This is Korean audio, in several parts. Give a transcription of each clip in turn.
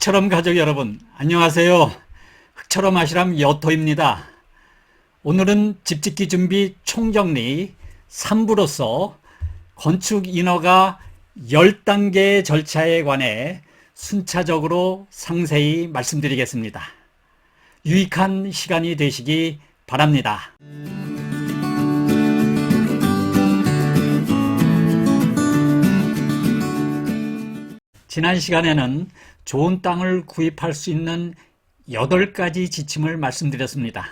흙처럼 가족 여러분, 안녕하세요. 흙처럼 아시람 여토입니다. 오늘은 집짓기 준비 총정리 3부로서 건축 인허가 10단계의 절차에 관해 순차적으로 상세히 말씀드리겠습니다. 유익한 시간이 되시기 바랍니다. 지난 시간에는 좋은 땅을 구입할 수 있는 8가지 지침을 말씀드렸습니다.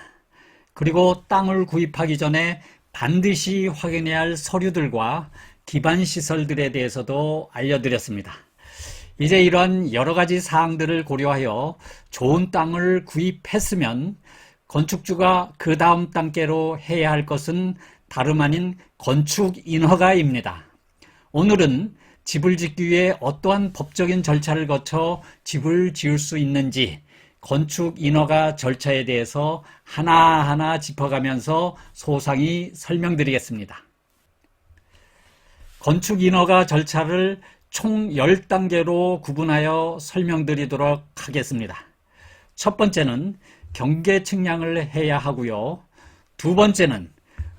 그리고 땅을 구입하기 전에 반드시 확인해야 할 서류들과 기반 시설들에 대해서도 알려드렸습니다. 이제 이러한 여러 가지 사항들을 고려하여 좋은 땅을 구입했으면 건축주가 그 다음 단계로 해야 할 것은 다름 아닌 건축 인허가입니다. 오늘은 집을 짓기 위해 어떠한 법적인 절차를 거쳐 집을 지을 수 있는지 건축 인허가 절차에 대해서 하나하나 짚어가면서 소상히 설명드리겠습니다. 건축 인허가 절차를 총 10단계로 구분하여 설명드리도록 하겠습니다. 첫 번째는 경계 측량을 해야 하고요. 두 번째는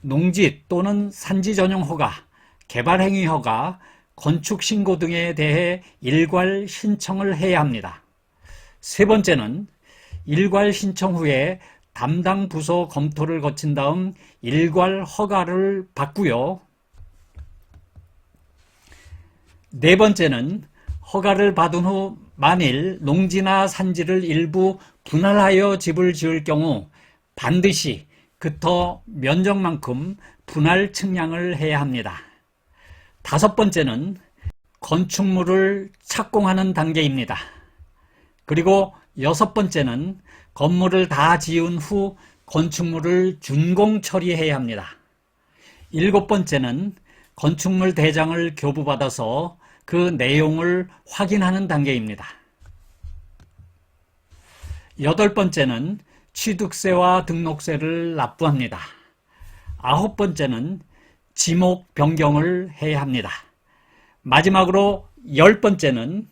농지 또는 산지 전용 허가, 개발 행위 허가, 건축 신고 등에 대해 일괄 신청을 해야 합니다. 세 번째는 일괄 신청 후에 담당 부서 검토를 거친 다음 일괄 허가를 받고요. 네 번째는 허가를 받은 후 만일 농지나 산지를 일부 분할하여 집을 지을 경우 반드시 그터 면적만큼 분할 측량을 해야 합니다. 다섯 번째는 건축물을 착공하는 단계입니다. 그리고 여섯 번째는 건물을 다 지은 후 건축물을 준공 처리해야 합니다. 일곱 번째는 건축물 대장을 교부받아서 그 내용을 확인하는 단계입니다. 여덟 번째는 취득세와 등록세를 납부합니다. 아홉 번째는 지목 변경을 해야 합니다. 마지막으로 10번째는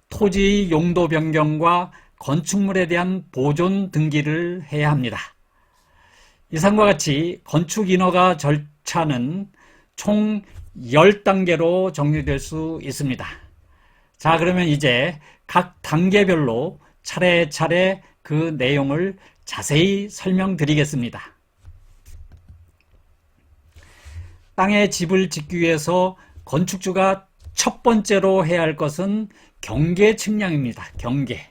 토지 용도 변경과 건축물에 대한 보존 등기를 해야 합니다. 이상과 같이 건축 인허가 절차는 총 10단계로 정리될 수 있습니다. 자, 그러면 이제 각 단계별로 차례차례 그 내용을 자세히 설명드리겠습니다. 땅에 집을 짓기 위해서 건축주가 첫 번째로 해야 할 것은 경계 측량입니다. 경계.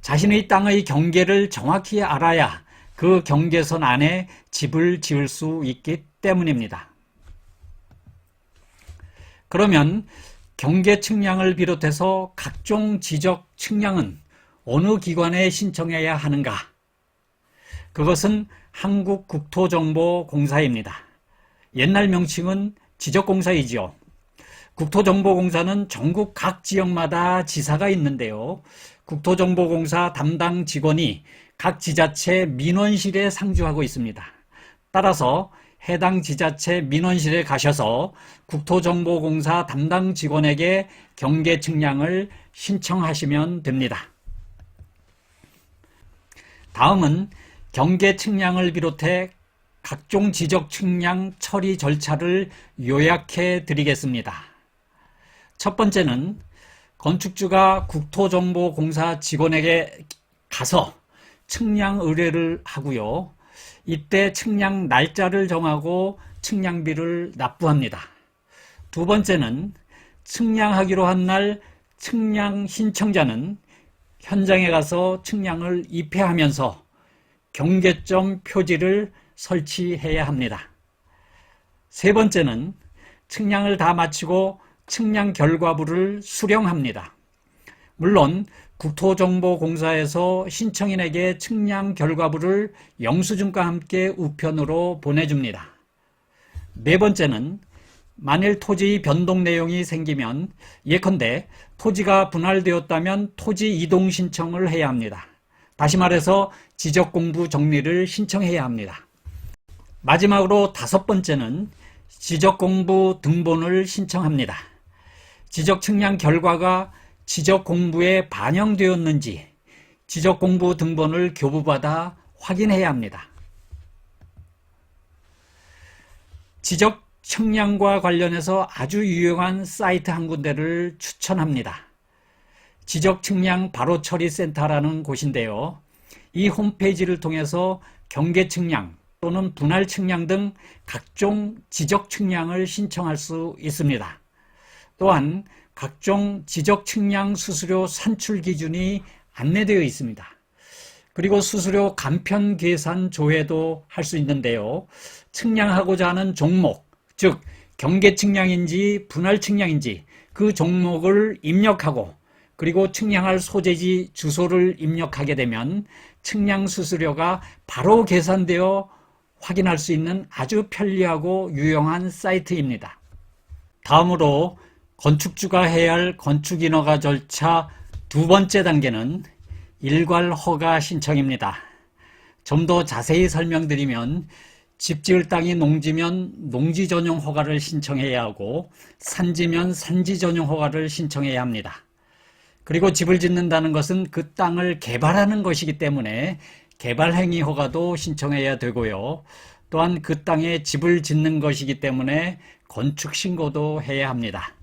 자신의 땅의 경계를 정확히 알아야 그 경계선 안에 집을 지을 수 있기 때문입니다. 그러면 경계 측량을 비롯해서 각종 지적 측량은 어느 기관에 신청해야 하는가? 그것은 한국국토정보공사입니다. 옛날 명칭은 지적공사이지요. 국토정보공사는 전국 각 지역마다 지사가 있는데요. 국토정보공사 담당 직원이 각 지자체 민원실에 상주하고 있습니다. 따라서 해당 지자체 민원실에 가셔서 국토정보공사 담당 직원에게 경계 측량을 신청하시면 됩니다. 다음은 경계 측량을 비롯해 각종 지적 측량 처리 절차를 요약해 드리겠습니다. 첫 번째는 건축주가 국토정보공사 직원에게 가서 측량 의뢰를 하고요. 이때 측량 날짜를 정하고 측량비를 납부합니다. 두 번째는 측량하기로 한 날 측량 신청자는 현장에 가서 측량을 입회하면서 경계점 표지를 설치해야 합니다. 세 번째는 측량을 다 마치고 측량 결과부를 수령합니다. 물론 국토정보공사에서 신청인에게 측량 결과부를 영수증과 함께 우편으로 보내줍니다. 네 번째는 만일 토지 변동 내용이 생기면 예컨대 토지가 분할되었다면 토지 이동 신청을 해야 합니다. 다시 말해서 지적공부 정리를 신청해야 합니다. 마지막으로 다섯 번째는 지적공부 등본을 신청합니다. 지적 측량 결과가 지적 공부에 반영되었는지 지적 공부 등본을 교부받아 확인해야 합니다. 지적 측량과 관련해서 아주 유용한 사이트 한 군데를 추천합니다. 지적측량바로처리센터라는 곳인데요. 이 홈페이지를 통해서 경계측량 또는 분할측량 등 각종 지적측량을 신청할 수 있습니다. 또한 각종 지적측량 수수료 산출 기준이 안내되어 있습니다. 그리고 수수료 간편 계산 조회도 할 수 있는데요. 측량하고자 하는 종목, 즉 경계측량인지 분할측량인지 그 종목을 입력하고 그리고 측량할 소재지 주소를 입력하게 되면 측량 수수료가 바로 계산되어 확인할 수 있는 아주 편리하고 유용한 사이트입니다. 다음으로 건축주가 해야 할 건축인허가 절차 두 번째 단계는 일괄 허가 신청입니다. 좀 더 자세히 설명드리면 집 지을 땅이 농지면 농지 전용 허가를 신청해야 하고 산지면 산지 전용 허가를 신청해야 합니다. 그리고 집을 짓는다는 것은 그 땅을 개발하는 것이기 때문에 개발행위 허가도 신청해야 되고요. 또한 그 땅에 집을 짓는 것이기 때문에 건축신고도 해야 합니다.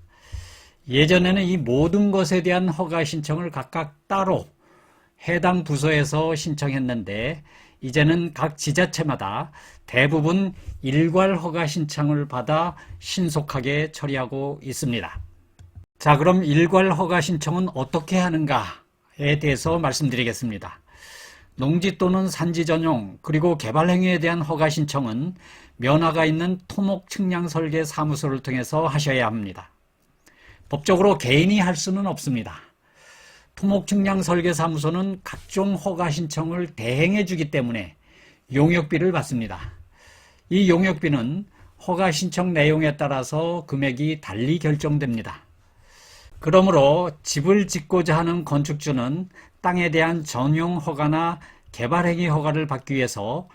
예전에는 이 모든 것에 대한 허가 신청을 각각 따로 해당 부서에서 신청했는데 이제는 각 지자체마다 대부분 일괄 허가 신청을 받아 신속하게 처리하고 있습니다. 자, 그럼 일괄 허가 신청은 어떻게 하는가에 대해서 말씀드리겠습니다. 농지 또는 산지 전용 그리고 개발 행위에 대한 허가 신청은 면허가 있는 토목 측량 설계 사무소를 통해서 하셔야 합니다. 법적으로 개인이 할 수는 없습니다. 토목 측량 설계 사무소는 각종 허가 신청을 대행해 주기 때문에 용역비를 받습니다. 이 용역비는 허가 신청 내용에 따라서 금액이 달리 결정됩니다. 그러므로 집을 짓고자 하는 건축주는 땅에 대한 전용 허가나 개발행위 허가를 받기 위해서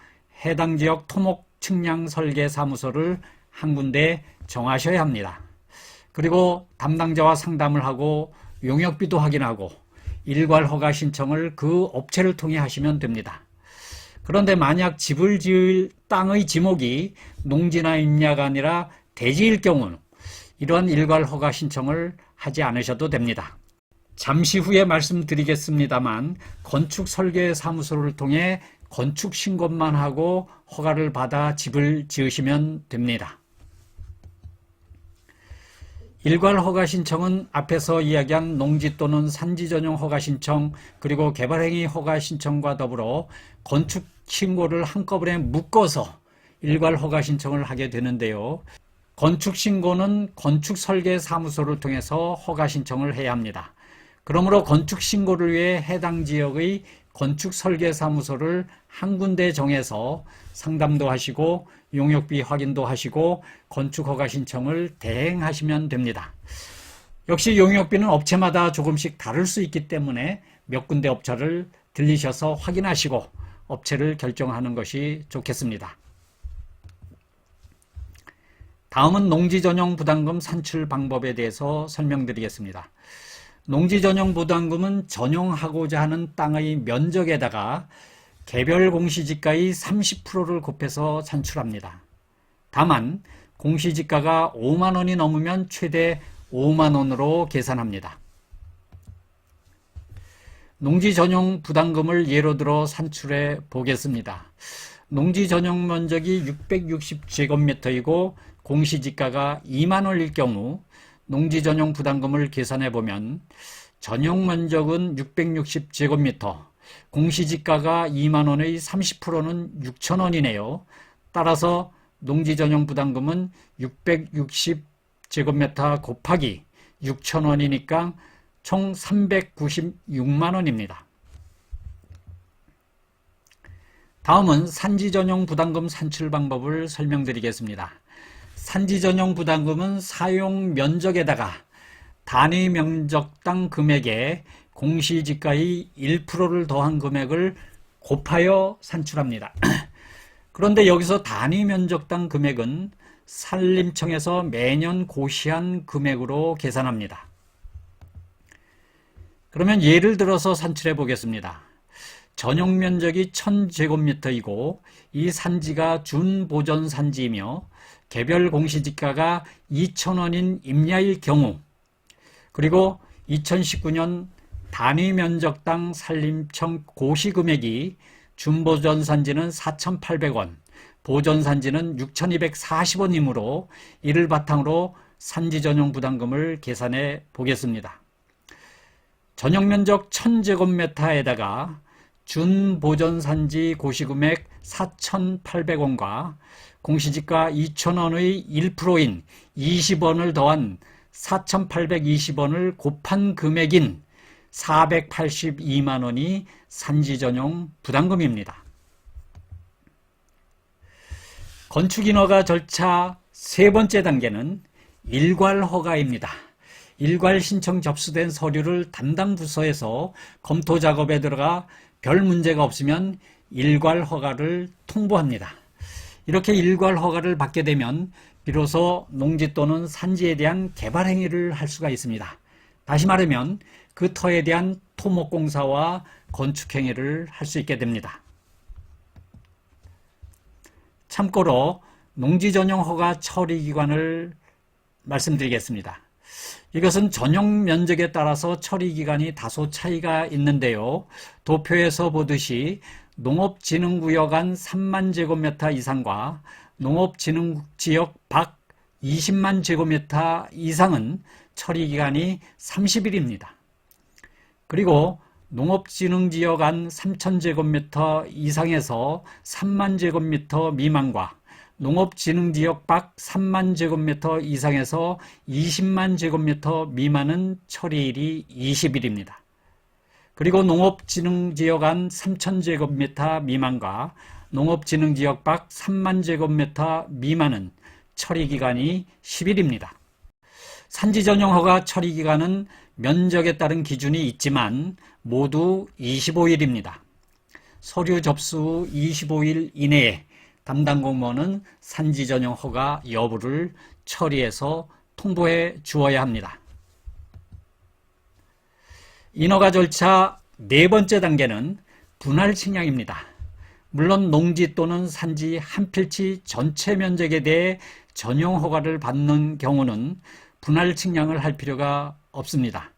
해당 지역 토목 측량 설계 사무소를 한 군데 정하셔야 합니다. 그리고 담당자와 상담을 하고 용역비도 확인하고 일괄 허가 신청을 그 업체를 통해 하시면 됩니다. 그런데 만약 집을 지을 땅의 지목이 농지나 임야가 아니라 대지일 경우 이러한 일괄 허가 신청을 하지 않으셔도 됩니다. 잠시 후에 말씀드리겠습니다만 건축설계사무소를 통해 건축신고만 하고 허가를 받아 집을 지으시면 됩니다. 일괄 허가 신청은 앞에서 이야기한 농지 또는 산지 전용 허가 신청 그리고 개발행위 허가 신청과 더불어 건축 신고를 한꺼번에 묶어서 일괄 허가 신청을 하게 되는데요. 건축 신고는 건축 설계 사무소를 통해서 허가 신청을 해야 합니다. 그러므로 건축 신고를 위해 해당 지역의 건축 설계 사무소를 한 군데 정해서 상담도 하시고 용역비 확인도 하시고 건축 허가 신청을 대행하시면 됩니다. 역시 용역비는 업체마다 조금씩 다를 수 있기 때문에 몇 군데 업체를 들리셔서 확인하시고 업체를 결정하는 것이 좋겠습니다. 다음은 농지 전용 부담금 산출 방법에 대해서 설명드리겠습니다. 농지 전용 부담금은 전용하고자 하는 땅의 면적에다가 개별 공시지가의 30%를 곱해서 산출합니다. 다만 공시지가가 5만 원이 넘으면 최대 5만 원으로 계산합니다. 농지 전용 부담금을 예로 들어 산출해 보겠습니다. 농지 전용 면적이 660제곱미터이고 공시지가가 2만 원일 경우 농지 전용 부담금을 계산해 보면 전용 면적은 660제곱미터, 공시지가가 2만 원의 30%는 6천 원이네요. 따라서 농지 전용 부담금은 660제곱미터 곱하기 6천 원이니까 총 396만 원입니다. 다음은 산지 전용 부담금 산출 방법을 설명드리겠습니다. 산지 전용 부담금은 사용 면적에다가 단위 면적당 금액에 공시지가의 1%를 더한 금액을 곱하여 산출합니다. 그런데 여기서 단위 면적당 금액은 산림청에서 매년 고시한 금액으로 계산합니다. 그러면 예를 들어서 산출해 보겠습니다. 전용 면적이 1000제곱미터이고 이 산지가 준보전 산지이며 개별 공시지가가 2,000원인 임야일 경우, 그리고 2019년 단위 면적당 산림청 고시금액이 준보전 산지는 4,800원, 보전 산지는 6,240원이므로 이를 바탕으로 산지 전용 부담금을 계산해 보겠습니다. 전용 면적 1000제곱미터에다가 준보전 산지 고시금액 4,800원과 공시지가 2,000원의 1%인 20원을 더한 4,820원을 곱한 금액인 482만 원이 산지 전용 부담금입니다. 건축인허가 절차 세 번째 단계는 일괄 허가입니다. 일괄 신청 접수된 서류를 담당 부서에서 검토 작업에 들어가 별 문제가 없으면 일괄 허가를 통보합니다. 이렇게 일괄 허가를 받게 되면 비로소 농지 또는 산지에 대한 개발 행위를 할 수가 있습니다. 다시 말하면 그 터에 대한 토목공사와 건축행위를 할 수 있게 됩니다. 참고로 농지 전용 허가 처리 기간을 말씀드리겠습니다. 이것은 전용 면적에 따라서 처리 기간이 다소 차이가 있는데요. 도표에서 보듯이 농업진흥구역 안 3만 제곱미터 이상과 농업진흥지역 밖 20만 제곱미터 이상은 처리 기간이 30일입니다. 그리고 농업진흥지역 안 3,000제곱미터 이상에서 3만 제곱미터 미만과 농업진흥지역 밖 3만 제곱미터 이상에서 20만 제곱미터 미만은 처리일이 20일입니다. 그리고 농업진흥지역 안 3,000제곱미터 미만과 농업진흥지역 밖 3만 제곱미터 미만은 처리기간이 10일입니다. 산지전용허가 처리기간은 면적에 따른 기준이 있지만 모두 25일입니다. 서류 접수 후 25일 이내에 담당 공무원은 산지전용 허가 여부를 처리해서 통보해 주어야 합니다. 인허가 절차 네 번째 단계는 분할 측량입니다. 물론 농지 또는 산지 한 필지 전체 면적에 대해 전용 허가를 받는 경우는 분할 측량을 할 필요가 없습니다.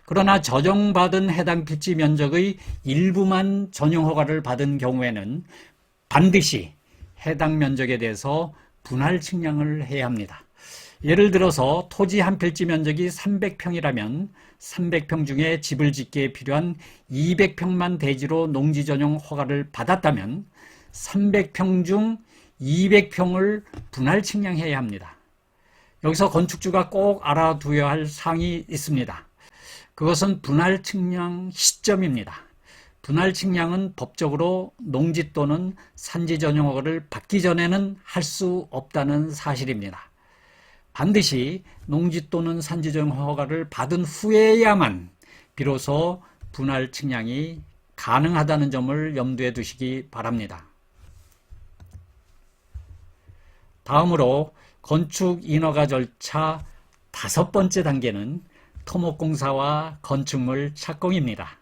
그러나 전용받은 해당 필지 면적의 일부만 전용 허가를 받은 경우에는 반드시 해당 면적에 대해서 분할 측량을 해야 합니다. 예를 들어서 토지 한 필지 면적이 300평이라면 300평 중에 집을 짓기에 필요한 200평만 대지로 농지 전용 허가를 받았다면 300평 중 200평을 분할 측량해야 합니다. 여기서 건축주가 꼭 알아두어야 할 사항이 있습니다. 그것은 분할 측량 시점입니다. 분할 측량은 법적으로 농지 또는 산지 전용 허가를 받기 전에는 할 수 없다는 사실입니다. 반드시 농지 또는 산지 전용 허가를 받은 후에야만 비로소 분할 측량이 가능하다는 점을 염두에 두시기 바랍니다. 다음으로 건축 인허가 절차 다섯 번째 단계는 토목공사와 건축물 착공입니다.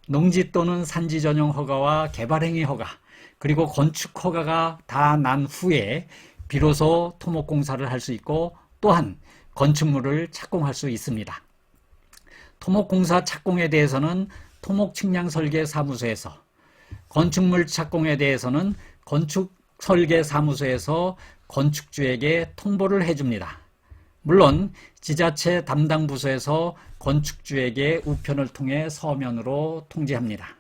농지 또는 산지 전용 허가와 개발행위 허가, 그리고 건축 허가가 다 난 후에 비로소 토목공사를 할 수 있고 또한 건축물을 착공할 수 있습니다. 토목공사 착공에 대해서는 토목측량설계사무소에서, 건축물 착공에 대해서는 건축설계사무소에서 건축주에게 통보를 해줍니다. 물론 지자체 담당 부서에서 건축주에게 우편을 통해 서면으로 통지합니다.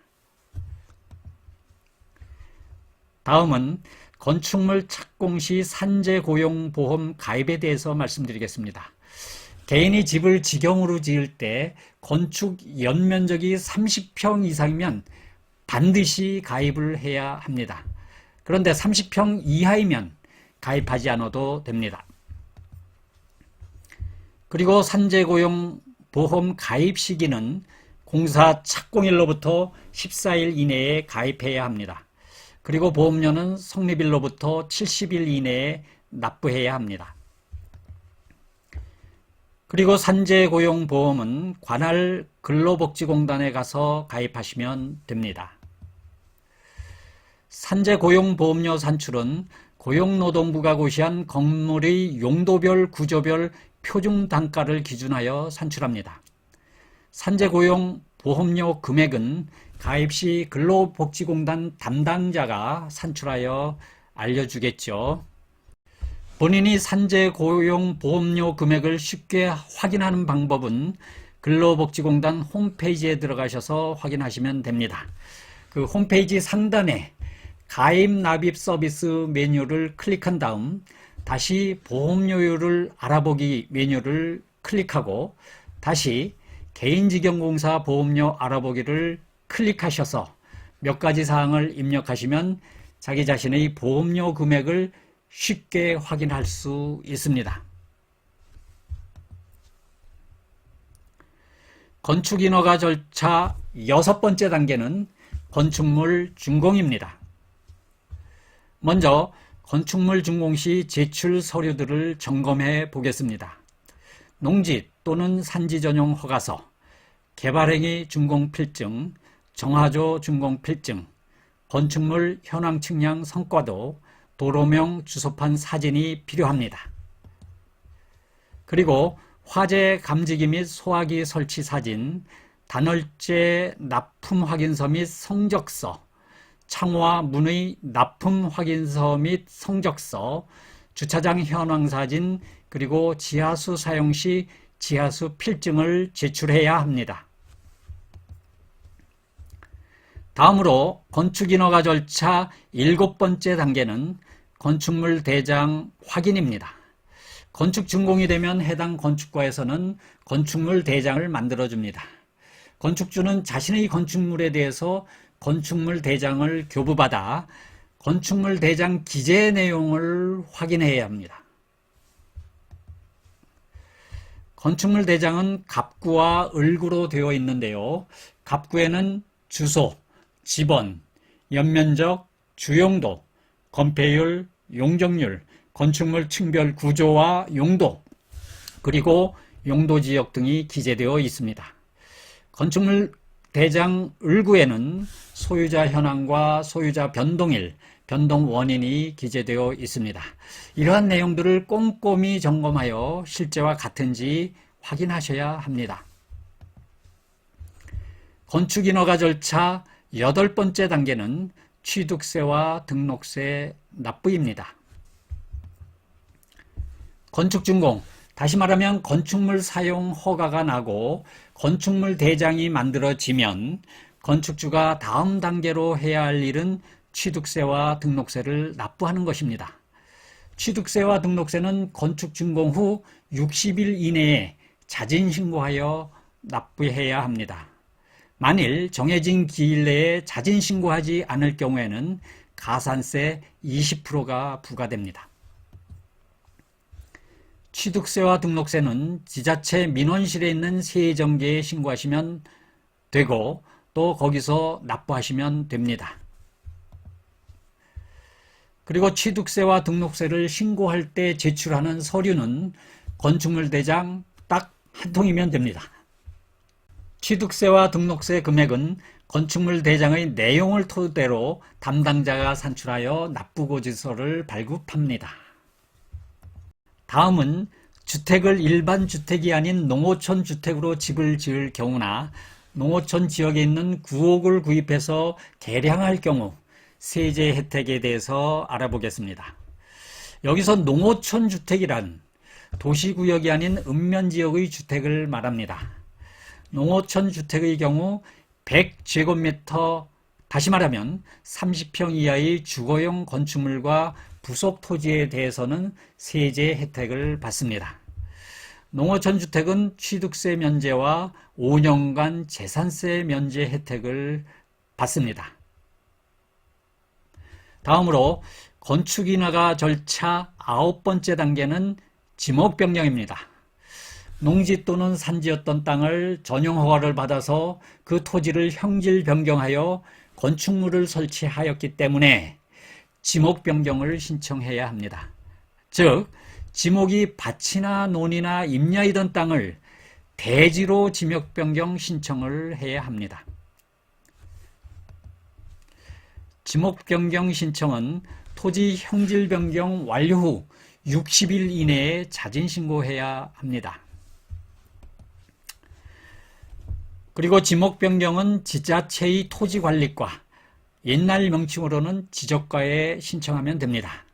다음은 건축물 착공 시 산재고용보험 가입에 대해서 말씀드리겠습니다. 개인이 집을 직영으로 지을 때 건축 연면적이 30평 이상이면 반드시 가입을 해야 합니다. 그런데 30평 이하이면 가입하지 않아도 됩니다. 그리고 산재고용보험 가입 시기는 공사 착공일로부터 14일 이내에 가입해야 합니다. 그리고 보험료는 성립일로부터 70일 이내에 납부해야 합니다. 그리고 산재고용보험은 관할 근로복지공단에 가서 가입하시면 됩니다. 산재고용보험료 산출은 고용노동부가 고시한 건물의 용도별, 구조별 표준 단가를 기준하여 산출합니다. 산재고용보험료 금액은 가입 시 근로복지공단 담당자가 산출하여 알려주겠죠. 본인이 산재고용보험료 금액을 쉽게 확인하는 방법은 근로복지공단 홈페이지에 들어가셔서 확인하시면 됩니다. 그 홈페이지 상단에 가입 납입 서비스 메뉴를 클릭한 다음 다시 보험료율을 알아보기 메뉴를 클릭하고 다시 개인직영공사 보험료 알아보기를 클릭하셔서 몇 가지 사항을 입력하시면 자기 자신의 보험료 금액을 쉽게 확인할 수 있습니다. 건축인허가 절차 6번째 단계는 건축물 준공입니다. 먼저 건축물 준공 시 제출 서류들을 점검해 보겠습니다. 농지 또는 산지 전용 허가서, 개발행위 준공 필증, 정화조 준공 필증, 건축물 현황 측량 성과도, 도로명 주소판 사진이 필요합니다. 그리고 화재 감지기 및 소화기 설치 사진, 단월제 납품 확인서 및 성적서, 창호와 문의 납품 확인서 및 성적서, 주차장 현황 사진, 그리고 지하수 사용 시 지하수 필증을 제출해야 합니다. 다음으로 건축인허가 절차 7번째 단계는 건축물 대장 확인입니다. 건축 준공이 되면 해당 건축과에서는 건축물 대장을 만들어줍니다. 건축주는 자신의 건축물에 대해서 건축물 대장을 교부받아 건축물 대장 기재 내용을 확인해야 합니다. 건축물 대장은 갑구와 을구로 되어 있는데요. 갑구에는 주소, 지번, 연면적, 주용도, 건폐율, 용적률, 건축물 층별 구조와 용도, 그리고 용도지역 등이 기재되어 있습니다. 건축물 대장 을구에는 소유자 현황과 소유자 변동일, 변동 원인이 기재되어 있습니다. 이러한 내용들을 꼼꼼히 점검하여 실제와 같은지 확인하셔야 합니다. 건축인허가 절차 8번째 단계는 취득세와 등록세 납부입니다. 건축준공, 다시 말하면 건축물 사용 허가가 나고 건축물 대장이 만들어지면 건축주가 다음 단계로 해야 할 일은 취득세와 등록세를 납부하는 것입니다. 취득세와 등록세는 건축준공 후 60일 이내에 자진신고하여 납부해야 합니다. 만일 정해진 기일 내에 자진신고하지 않을 경우에는 가산세 20%가 부과됩니다. 취득세와 등록세는 지자체 민원실에 있는 세정계에 신고하시면 되고 또 거기서 납부하시면 됩니다. 그리고 취득세와 등록세를 신고할 때 제출하는 서류는 건축물 대장 딱 한 통이면 됩니다. 취득세와 등록세 금액은 건축물 대장의 내용을 토대로 담당자가 산출하여 납부고지서를 발급합니다. 다음은 주택을 일반 주택이 아닌 농어촌 주택으로 집을 지을 경우나 농어촌 지역에 있는 구옥을 구입해서 개량할 경우 세제 혜택에 대해서 알아보겠습니다. 여기서 농어촌 주택이란 도시구역이 아닌 읍면지역의 주택을 말합니다. 농어촌 주택의 경우 100제곱미터, 다시 말하면 30평 이하의 주거용 건축물과 부속 토지에 대해서는 세제 혜택을 받습니다. 농어촌 주택은 취득세 면제와 5년간 재산세 면제 혜택을 받습니다. 다음으로 건축인허가 절차 9번째 단계는 지목변경입니다. 농지 또는 산지였던 땅을 전용 허가를 받아서 그 토지를 형질 변경하여 건축물을 설치하였기 때문에 지목 변경을 신청해야 합니다. 즉 지목이 밭이나 논이나 임야이던 땅을 대지로 지목 변경 신청을 해야 합니다. 지목 변경 신청은 토지 형질 변경 완료 후 60일 이내에 자진 신고해야 합니다. 그리고 지목 변경은 지자체의 토지관리과, 옛날 명칭으로는 지적과에 신청하면 됩니다.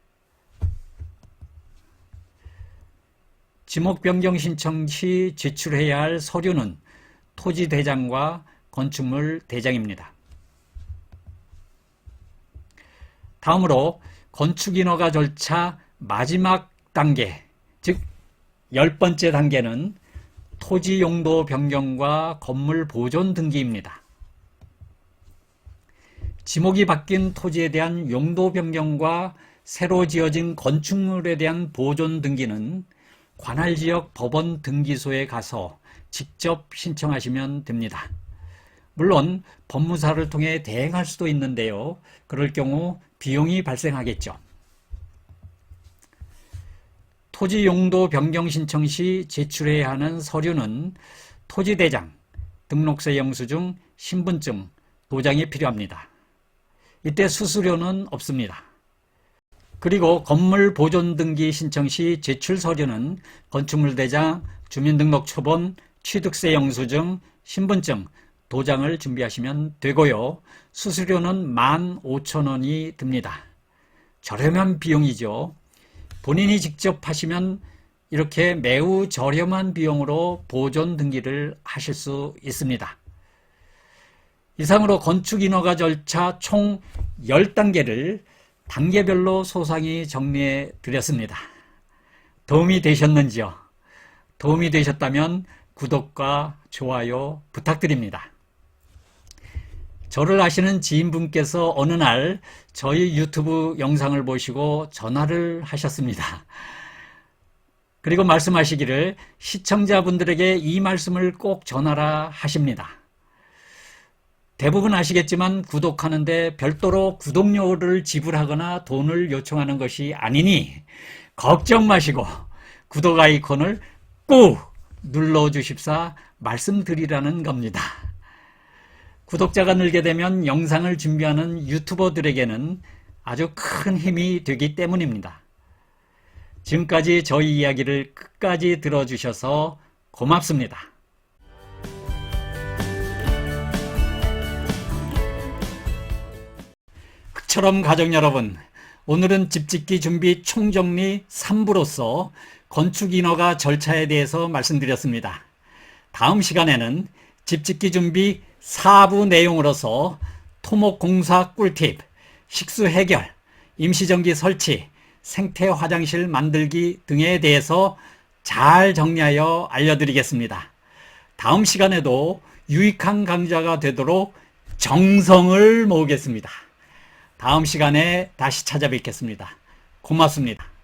지목 변경 신청 시 제출해야 할 서류는 토지대장과 건축물 대장입니다. 다음으로 건축인허가 절차 마지막 단계, 즉 10번째 단계는 토지 용도 변경과 건물 보존 등기입니다. 지목이 바뀐 토지에 대한 용도 변경과 새로 지어진 건축물에 대한 보존 등기는 관할 지역 법원 등기소에 가서 직접 신청하시면 됩니다. 물론 법무사를 통해 대행할 수도 있는데요. 그럴 경우 비용이 발생하겠죠. 토지 용도 변경 신청 시 제출해야 하는 서류는 토지대장, 등록세 영수증, 신분증, 도장이 필요합니다. 이때 수수료는 없습니다. 그리고 건물 보존 등기 신청 시 제출 서류는 건축물 대장, 주민등록초본, 취득세 영수증, 신분증, 도장을 준비하시면 되고요. 수수료는 15,000원이 듭니다. 저렴한 비용이죠. 본인이 직접 하시면 이렇게 매우 저렴한 비용으로 보존 등기를 하실 수 있습니다. 이상으로 건축인허가 절차 총 10단계를 단계별로 소상히 정리해 드렸습니다. 도움이 되셨는지요? 도움이 되셨다면 구독과 좋아요 부탁드립니다. 저를 아시는 지인분께서 어느 날 저희 유튜브 영상을 보시고 전화를 하셨습니다. 그리고 말씀하시기를 시청자분들에게 이 말씀을 꼭 전하라 하십니다. 대부분 아시겠지만 구독하는데 별도로 구독료를 지불하거나 돈을 요청하는 것이 아니니 걱정 마시고 구독 아이콘을 꾹 눌러주십사 말씀드리라는 겁니다. 구독자가 늘게 되면 영상을 준비하는 유튜버들에게는 아주 큰 힘이 되기 때문입니다. 지금까지 저희 이야기를 끝까지 들어주셔서 고맙습니다. 흑철엄 가족 여러분, 오늘은 집짓기 준비 총정리 3부로서 건축인허가 절차에 대해서 말씀드렸습니다. 다음 시간에는 집짓기 준비 4부 내용으로서 토목공사 꿀팁, 식수 해결, 임시전기 설치, 생태 화장실 만들기 등에 대해서 잘 정리하여 알려드리겠습니다. 다음 시간에도 유익한 강좌가 되도록 정성을 모으겠습니다. 다음 시간에 다시 찾아뵙겠습니다. 고맙습니다.